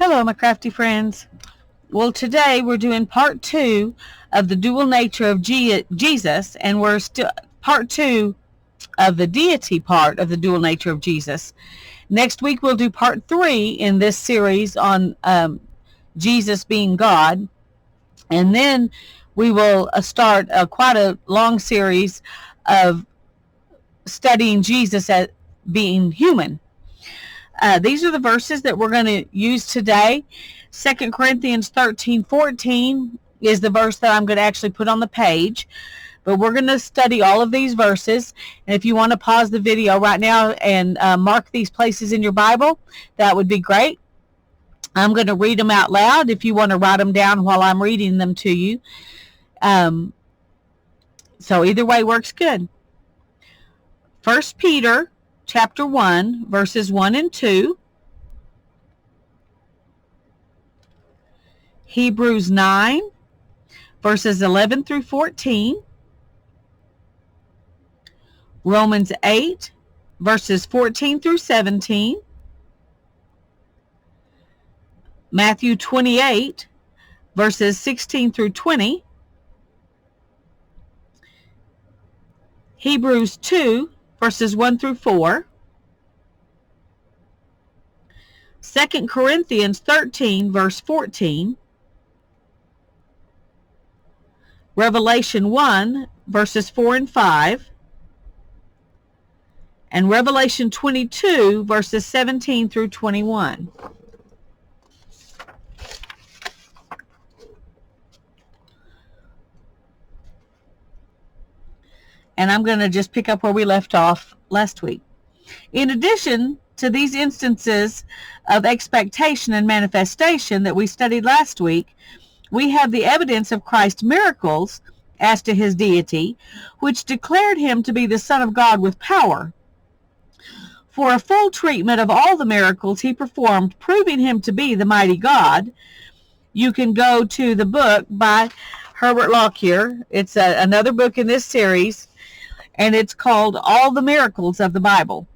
Hello, my crafty friends. Well, today we're doing part 2 of the dual nature of Jesus, and we're still part 2 of the deity part of the dual nature of Jesus. Next week we'll do part 3 in this series on Jesus being God, and then we will start quite a long series of studying Jesus as being human. These are the verses that we're going to use today. 2 Corinthians 13:14 is the verse that I'm going to actually put on the page. But we're going to study all of these verses. And if you want to pause the video right now and mark these places in your Bible, that would be great. I'm going to read them out loud if you want to write them down while I'm reading them to you. So either way works good. 1 Peter chapter 1, verses 1 and 2. Hebrews 9, verses 11 through 14. Romans 8, verses 14 through 17. Matthew 28, verses 16 through 20. Hebrews 2, verses 1 through 4. 2 Corinthians 13, verse 14. Revelation 1, verses 4 and 5. And Revelation 22, verses 17 through 21. And I'm going to just pick up where we left off last week. In addition to these instances of expectation and manifestation that we studied last week, we have the evidence of Christ's miracles as to his deity, which declared him to be the Son of God with power. For a full treatment of all the miracles he performed, proving him to be the mighty God, you can go to the book by Herbert Lockyer. It's another book in this series, and it's called All the Miracles of the Bible.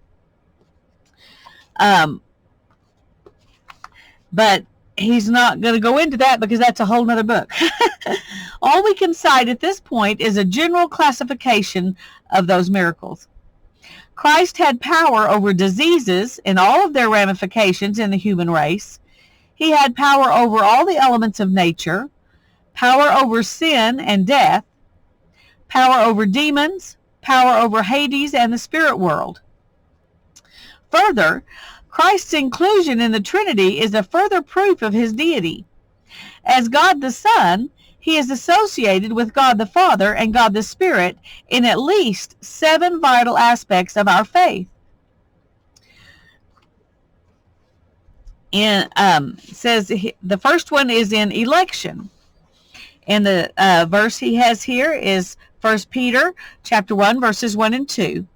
But he's not going to go into that because that's a whole nother book. All we can cite at this point is a general classification of those miracles. Christ had power over diseases and all of their ramifications in the human race. He had power over all the elements of nature, power over sin and death, power over demons, power over Hades and the spirit world. Further, Christ's inclusion in the Trinity is a further proof of his deity. As God the Son, he is associated with God the Father and God the Spirit in at least 7 vital aspects of our faith. Says the first one is in election. And the verse he has here is 1 Peter chapter 1, verses 1 and 2.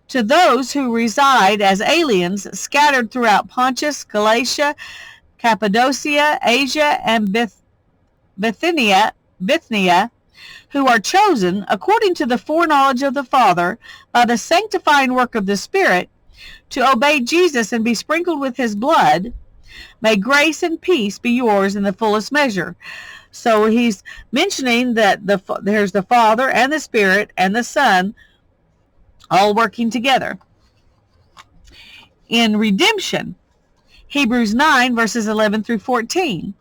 To those who reside as aliens scattered throughout Pontus, Galatia, Cappadocia, Asia, and Bithynia, who are chosen according to the foreknowledge of the Father by the sanctifying work of the Spirit to obey Jesus and be sprinkled with his blood, may grace and peace be yours in the fullest measure. So he's mentioning that there's the Father and the Spirit and the Son all working together. In redemption, Hebrews 9, verses 11 through 14.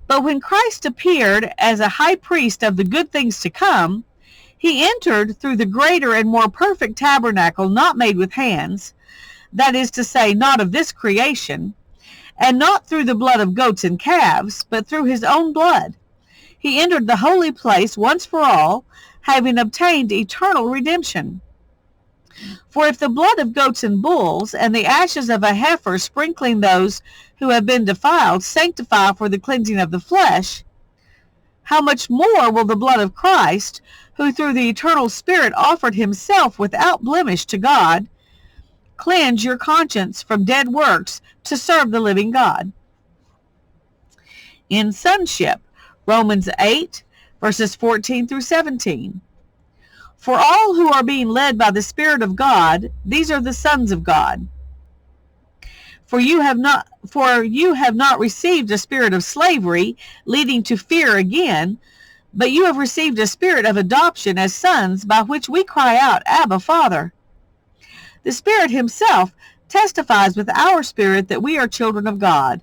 But when Christ appeared as a high priest of the good things to come, he entered through the greater and more perfect tabernacle not made with hands, that is to say, not of this creation, and not through the blood of goats and calves, but through his own blood. He entered the holy place once for all, having obtained eternal redemption. For if the blood of goats and bulls and the ashes of a heifer sprinkling those who have been defiled sanctify for the cleansing of the flesh, how much more will the blood of Christ, who through the eternal Spirit offered himself without blemish to God, cleanse your conscience from dead works to serve the living God? In sonship, Romans 8, verses 14 through 17. For all who are being led by the Spirit of God, these are the sons of God. For you have not received a spirit of slavery, leading to fear again, but you have received a spirit of adoption as sons, by which we cry out, Abba, Father. The Spirit himself testifies with our spirit that we are children of God,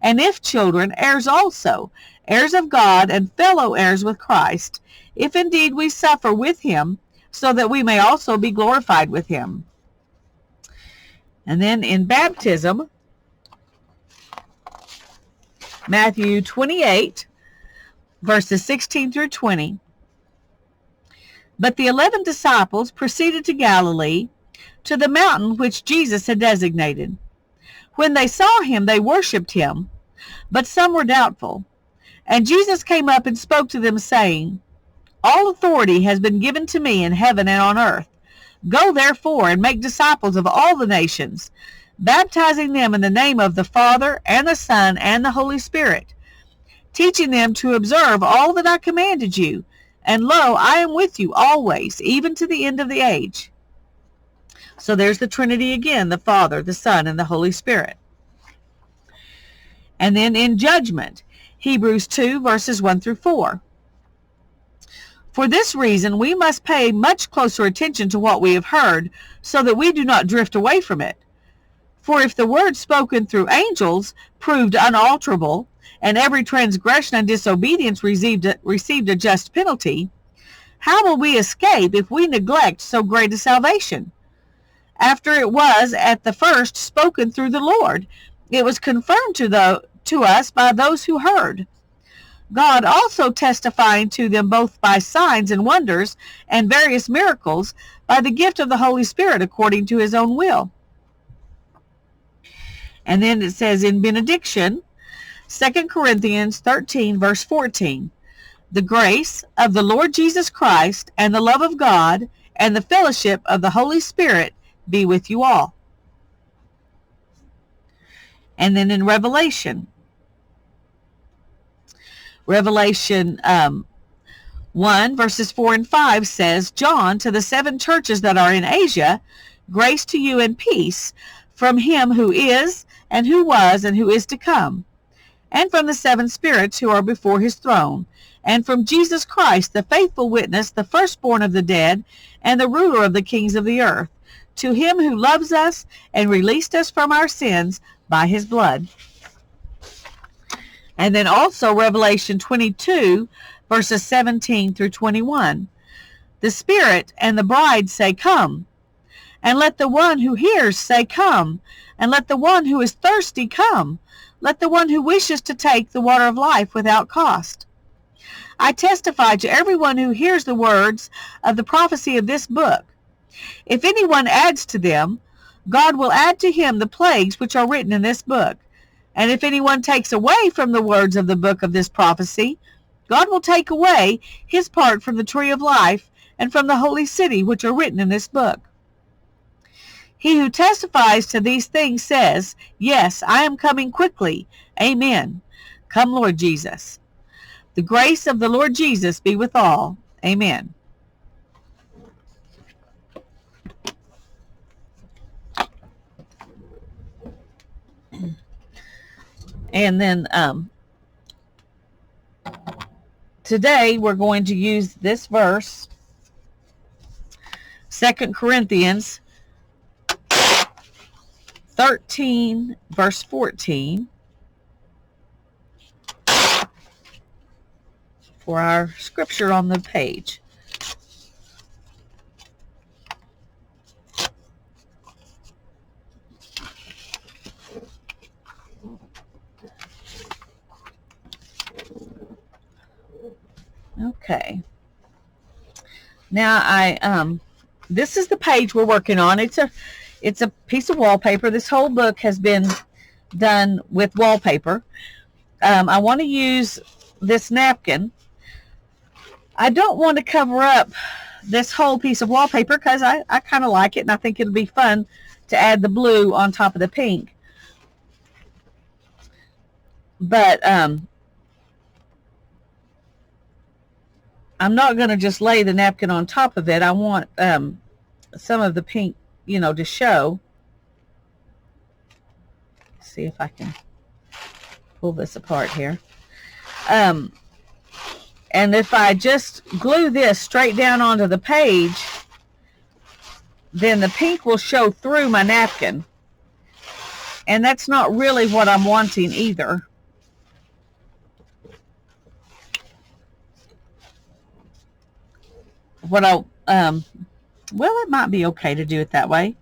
and if children, heirs also, heirs of God and fellow heirs with Christ, if indeed we suffer with him, so that we may also be glorified with him. And then in baptism, Matthew 28, verses 16 through 20. But the 11 disciples proceeded to Galilee, to the mountain which Jesus had designated. When they saw him, they worshipped him, but some were doubtful. And Jesus came up and spoke to them, saying, All authority has been given to me in heaven and on earth. Go therefore and make disciples of all the nations, baptizing them in the name of the Father and the Son and the Holy Spirit, teaching them to observe all that I commanded you. And lo, I am with you always, even to the end of the age. So there's the Trinity again, the Father, the Son, and the Holy Spirit. And then in judgment, Hebrews 2, verses 1 through 4. For this reason, we must pay much closer attention to what we have heard, so that we do not drift away from it. For if the word spoken through angels proved unalterable, and every transgression and disobedience received a just penalty, how will we escape if we neglect so great a salvation? After it was at the first spoken through the Lord, it was confirmed to us by those who heard. God also testifying to them both by signs and wonders and various miracles, by the gift of the Holy Spirit according to his own will. And then it says in benediction, 2 Corinthians 13, verse 14, The grace of the Lord Jesus Christ and the love of God and the fellowship of the Holy Spirit be with you all. And then in Revelation 1, verses 4 and 5 says, John, to the 7 churches that are in Asia, grace to you and peace from him who is, and who was, and who is to come, and from the 7 spirits who are before his throne, and from Jesus Christ, the faithful witness, the firstborn of the dead, and the ruler of the kings of the earth, to him who loves us and released us from our sins by his blood. And then also Revelation 22, verses 17 through 21. The Spirit and the bride say, Come. And let the one who hears say, Come. And let the one who is thirsty come. Let the one who wishes to take the water of life without cost. I testify to everyone who hears the words of the prophecy of this book. If anyone adds to them, God will add to him the plagues which are written in this book. And if anyone takes away from the words of the book of this prophecy, God will take away his part from the tree of life and from the holy city which are written in this book. He who testifies to these things says, Yes, I am coming quickly. Amen. Come, Lord Jesus. The grace of the Lord Jesus be with all. Amen. And then today we're going to use this verse, 2 Corinthians 13, verse 14, for our scripture on the page. Okay. Now this is the page we're working on. It's a piece of wallpaper. This whole book has been done with wallpaper. I want to use this napkin. I don't want to cover up this whole piece of wallpaper because I kind of like it, and I think it'll be fun to add the blue on top of the pink. But I'm not going to just lay the napkin on top of it. I want some of the pink, to show. see if I can pull this apart here. And if I just glue this straight down onto the page, then the pink will show through my napkin. And that's not really what I'm wanting either. Well, it might be okay to do it that way.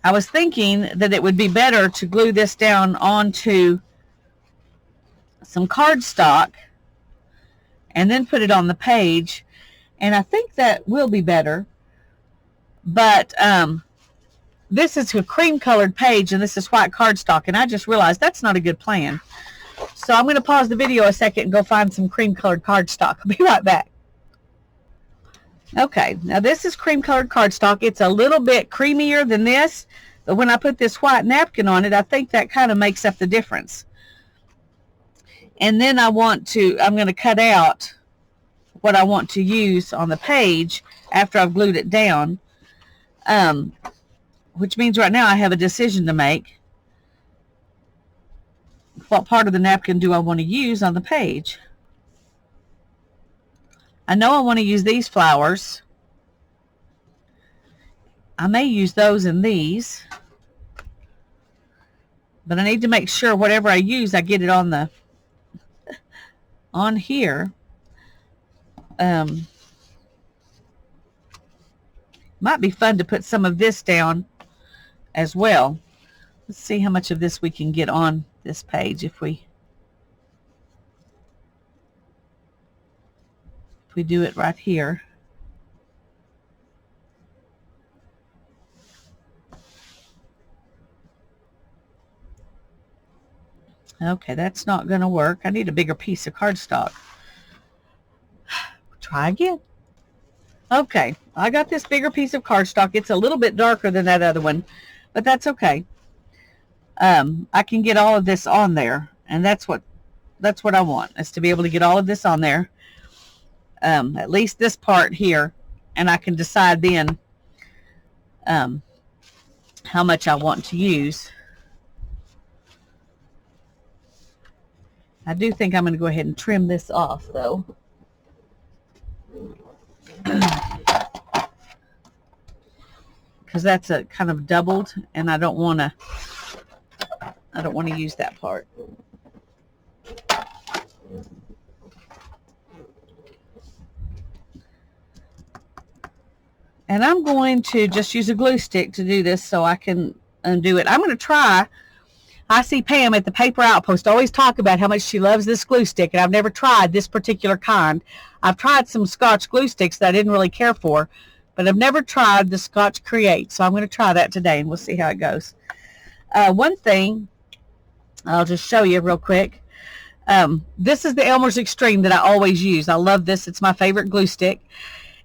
I was thinking that it would be better to glue this down onto some cardstock and then put it on the page, and I think that will be better. But this is a cream colored page and this is white cardstock, and I just realized that's not a good plan. So I'm going to pause the video a second and go find some cream colored cardstock. I'll be right back. Okay, now this is cream colored cardstock. It's a little bit creamier than this, but when I put this white napkin on it, I think that kind of makes up the difference. And then I'm going to cut out what I want to use on the page after I've glued it down, which means right now I have a decision to make. What part of the napkin do I want to use on the page? I know I want to use these flowers. I may use those in these, but I need to make sure whatever I use, I get it on the here. Might be fun to put some of this down as well. Let's see how much of this we can get on this page if we do it right here. Okay, that's not going to work. I need a bigger piece of cardstock. Try again. Okay, I got this bigger piece of cardstock. It's a little bit darker than that other one, but that's okay. I can get all of this on there, and that's what I want, is to be able to get all of this on there. At least this part here, and I can decide then how much I want to use. I do think I'm going to go ahead and trim this off, though. Because that's a kind of doubled, and I don't want to use that part. And I'm going to just use a glue stick to do this so I can undo it. I'm going to try. I see Pam at the Paper Outpost always talk about how much she loves this glue stick, and I've never tried this particular kind. I've tried some Scotch glue sticks that I didn't really care for, but I've never tried the Scotch Create, so I'm going to try that today, and we'll see how it goes. One thing, I'll just show you real quick. This is the Elmer's Extreme that I always use. I love this. It's my favorite glue stick.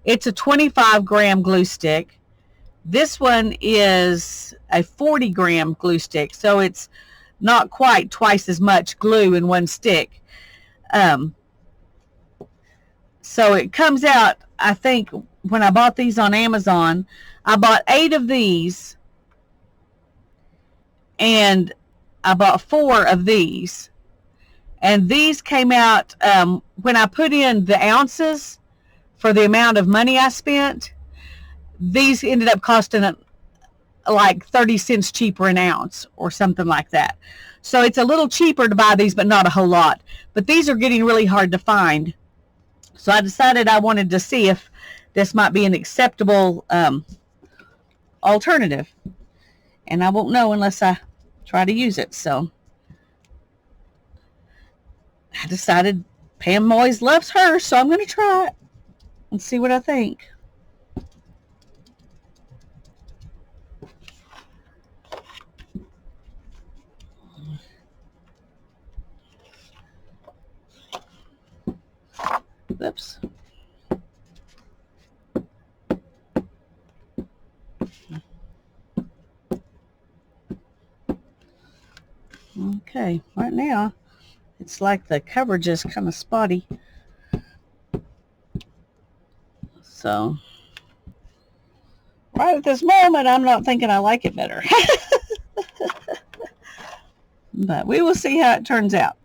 It's a 25-gram glue stick. This one is a 40-gram glue stick, so it's not quite twice as much glue in one stick. So it comes out, I think, when I bought these on Amazon, I bought 8 of these, and I bought 4 of these. And these came out, when I put in the ounces for the amount of money I spent, these ended up costing like 30 cents cheaper an ounce or something like that. So it's a little cheaper to buy these, but not a whole lot. But these are getting really hard to find. So I decided I wanted to see if this might be an acceptable alternative. And I won't know unless I try to use it. So I decided Pam always loves her, so I'm going to try it and see what I think. Oops. Okay, right now it's like the coverage is kind of spotty. So right at this moment, I'm not thinking I like it better. But we will see how it turns out.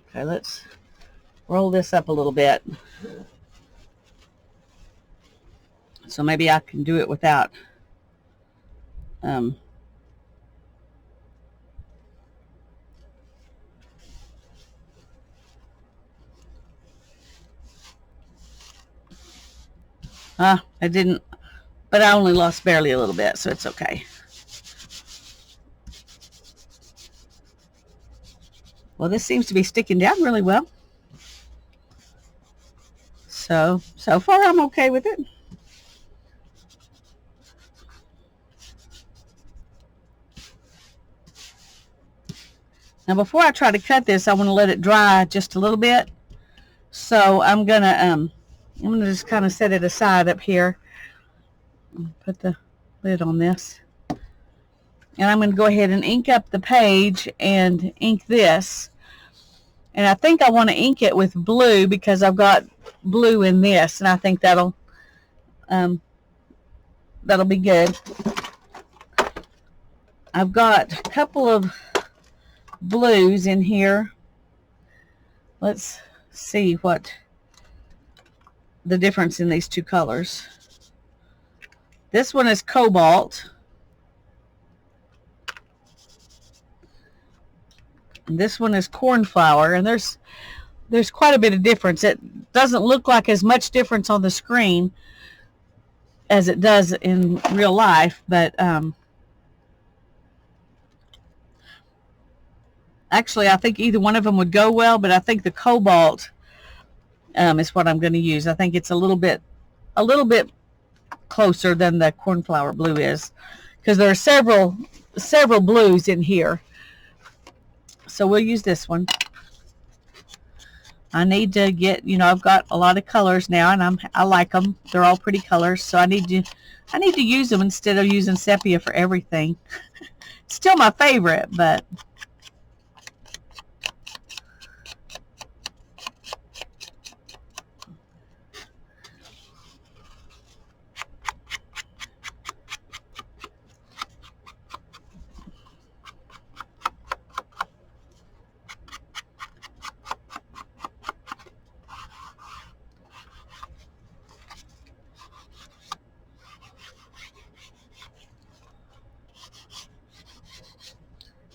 Okay, let's roll this up a little bit. So maybe I can do it without I didn't, but I only lost barely a little bit, so it's okay. Well, this seems to be sticking down really well. So far I'm okay with it. Now before I try to cut this, I want to let it dry just a little bit. So I'm gonna just kind of set it aside up here. Put the lid on this. And I'm going to go ahead and ink up the page and ink this. And I think I want to ink it with blue because I've got blue in this, and I think that'll be good. I've got a couple of blues in here. Let's see what the difference in these two colors. This one is cobalt. And this one is cornflower, and there's quite a bit of difference. It doesn't look like as much difference on the screen as it does in real life, but actually I think either one of them would go well, but I think the cobalt is what I'm going to use. I think it's a little bit closer than the cornflower blue is, because there are several blues in here. So we'll use this one. I need to get, I've got a lot of colors now, and I like them. They're all pretty colors, so I need to use them instead of using sepia for everything. Still my favorite, but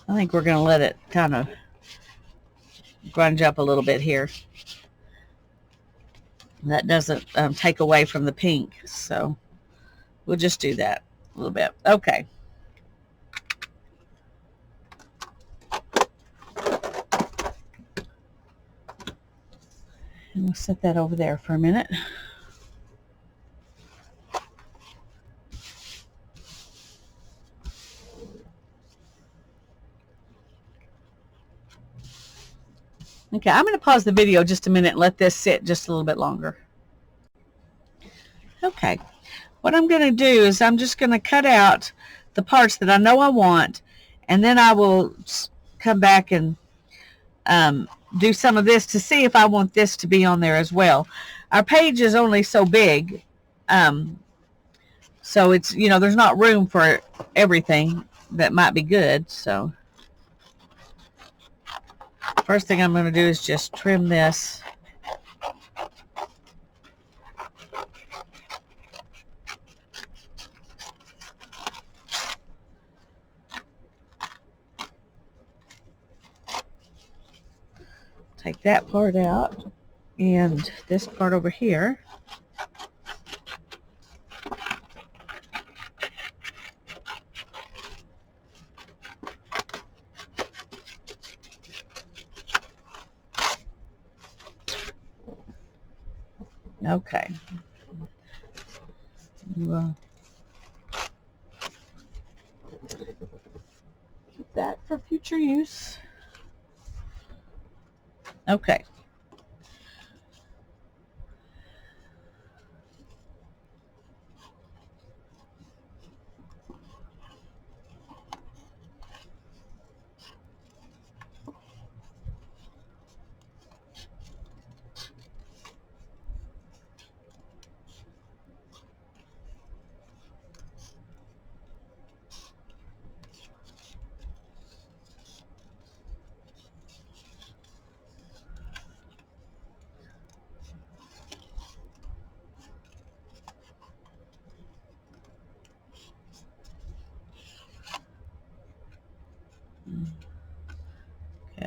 I think we're going to let it kind of grunge up a little bit here. That doesn't take away from the pink, so we'll just do that a little bit. Okay. And we'll set that over there for a minute. Okay, I'm going to pause the video just a minute and let this sit just a little bit longer. Okay, what I'm going to do is I'm just going to cut out the parts that I know I want, and then I will come back and do some of this to see if I want this to be on there as well. Our page is only so big, so it's, there's not room for everything that might be good. So first thing I'm going to do is just trim this. Take that part out, and this part over here. Okay. Well, keep that for future use. Okay.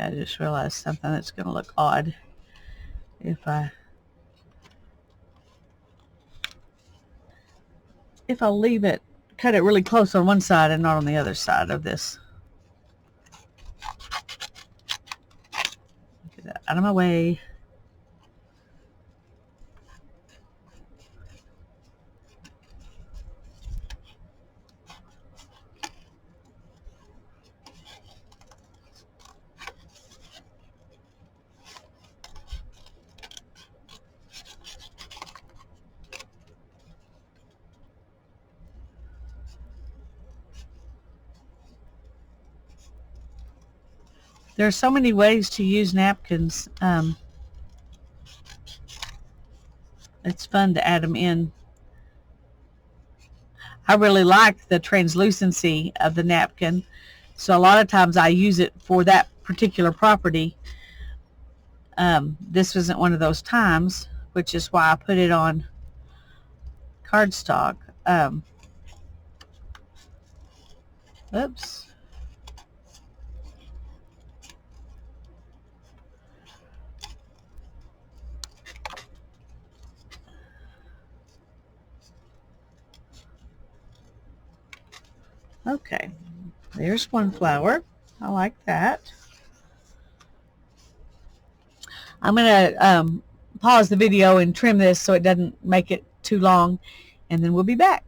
I just realized something that's going to look odd if I leave it, cut it really close on one side and not on the other side of this. Get that out of my way. There are so many ways to use napkins. It's fun to add them in. I really like the translucency of the napkin, so a lot of times I use it for that particular property. This wasn't one of those times, which is why I put it on cardstock. Oops. Okay, there's one flower. I like that. I'm going to pause the video and trim this so it doesn't make it too long, and then we'll be back.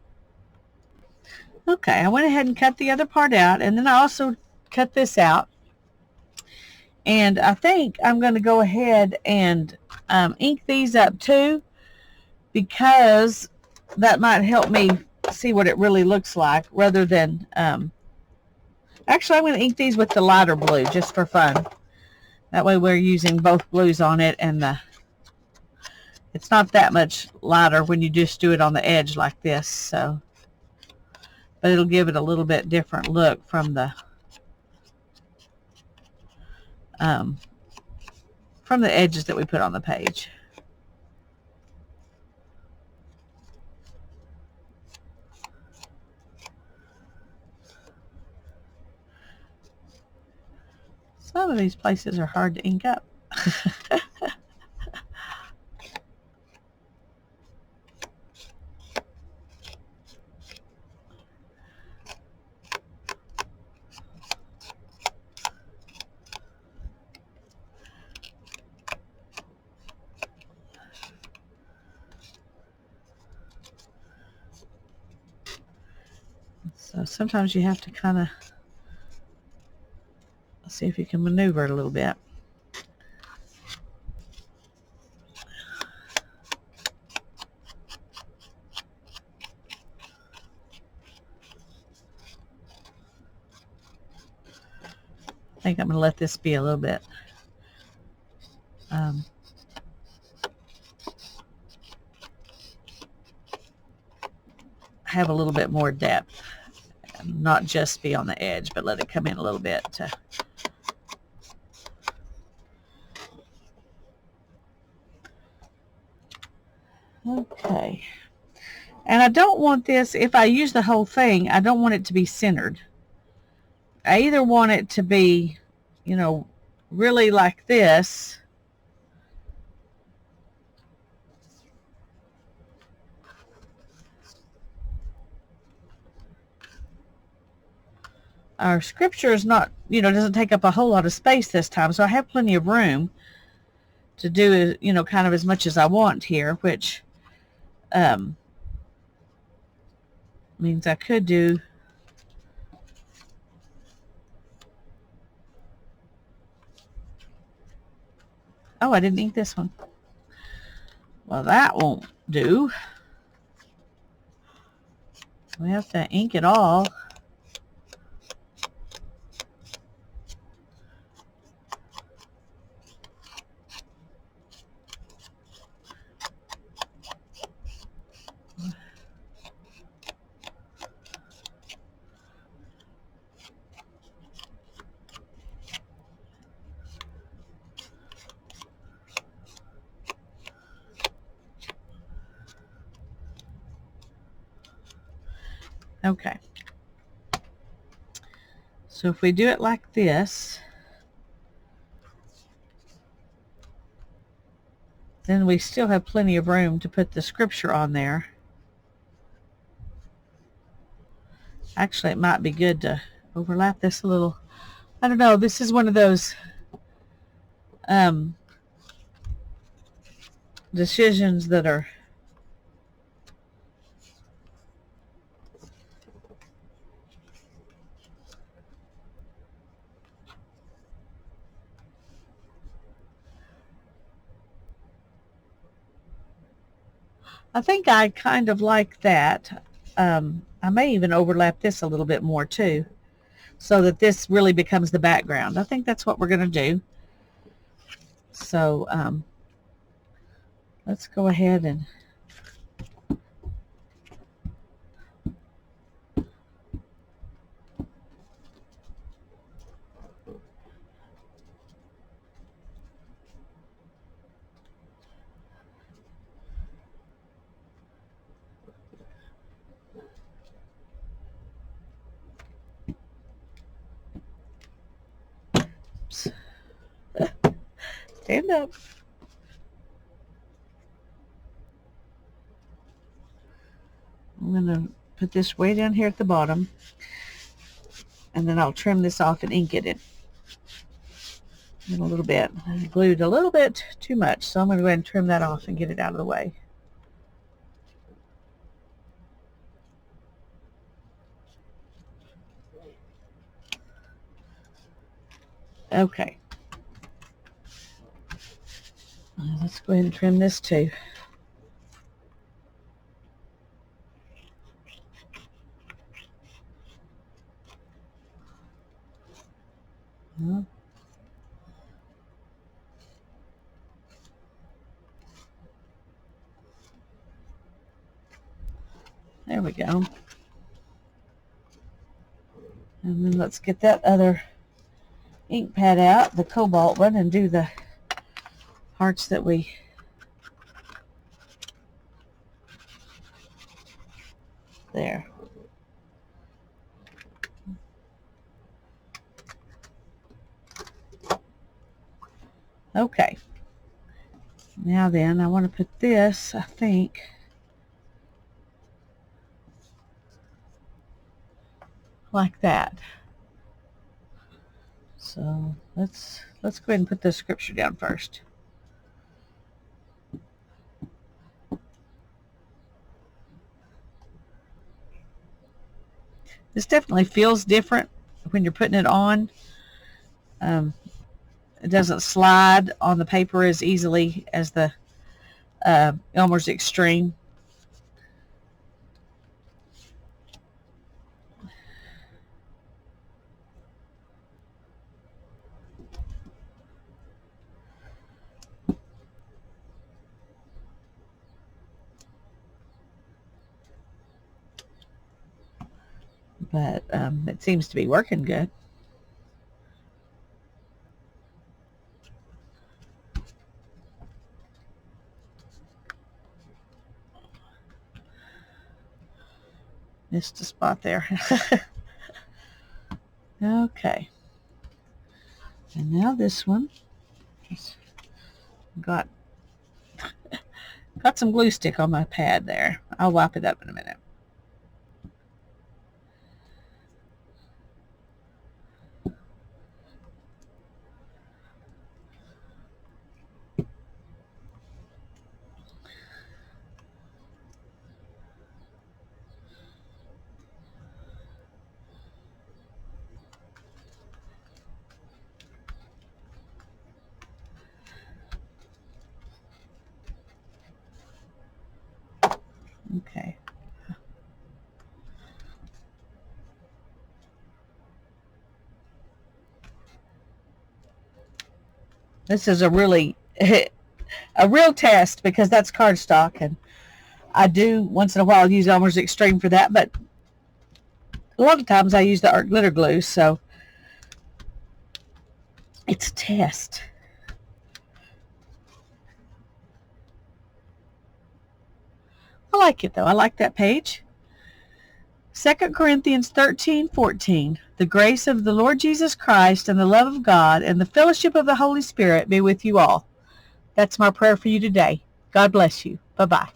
Okay, I went ahead and cut the other part out, and then I also cut this out. And I think I'm going to go ahead and ink these up too, because that might help me see what it really looks like rather than, actually I'm going to ink these with the lighter blue just for fun. That way we're using both blues on it, and it's not that much lighter when you just do it on the edge like this. So, but it'll give it a little bit different look from the edges that we put on the page. Some of these places are hard to ink up. So sometimes you have to kind of see if you can maneuver it a little bit. I think I'm going to let this be a little bit have a little bit more depth, not just be on the edge, but let it come in a little bit to okay. And I don't want this, if I use the whole thing, I don't want it to be centered. I either want it to be, you know, really like this, our scripture is not, you know, doesn't take up a whole lot of space this time, so I have plenty of room to do, you know, kind of as much as I want here, which means I could do oh, I didn't ink this one. Well, that won't do. We have to ink it all. Okay. So if we do it like this, then we still have plenty of room to put the scripture on there. Actually, it might be good to overlap this a little. I don't know. This is one of those decisions that are I think I kind of like that. I may even overlap this a little bit more too, so that this really becomes the background. I think that's what we're going to do. So let's go ahead and stand up. I'm going to put this way down here at the bottom, and then I'll trim this off and ink it in a little bit. I glued a little bit too much, so I'm going to go ahead and trim that off and get it out of the way. Okay. Let's go ahead and trim this too. There we go. And then let's get that other ink pad out, the cobalt one, and do the parts that we there. Okay. Now then, I want to put this, I think, like that. So let's go ahead and put the scripture down first. This definitely feels different when you're putting it on. It doesn't slide on the paper as easily as the Elmer's Extreme. But it seems to be working good. Missed a spot there. Okay. And now this one got some glue stick on my pad there. I'll wipe it up in a minute. Okay. This is a real test because that's cardstock, and I do once in a while use Elmer's Extreme for that, but a lot of times I use the art glitter glue, so it's a test. I like it though. I like that page. 2 Corinthians 13:14. The grace of the Lord Jesus Christ and the love of God and the fellowship of the Holy Spirit be with you all. That's my prayer for you today. God bless you. Bye-bye.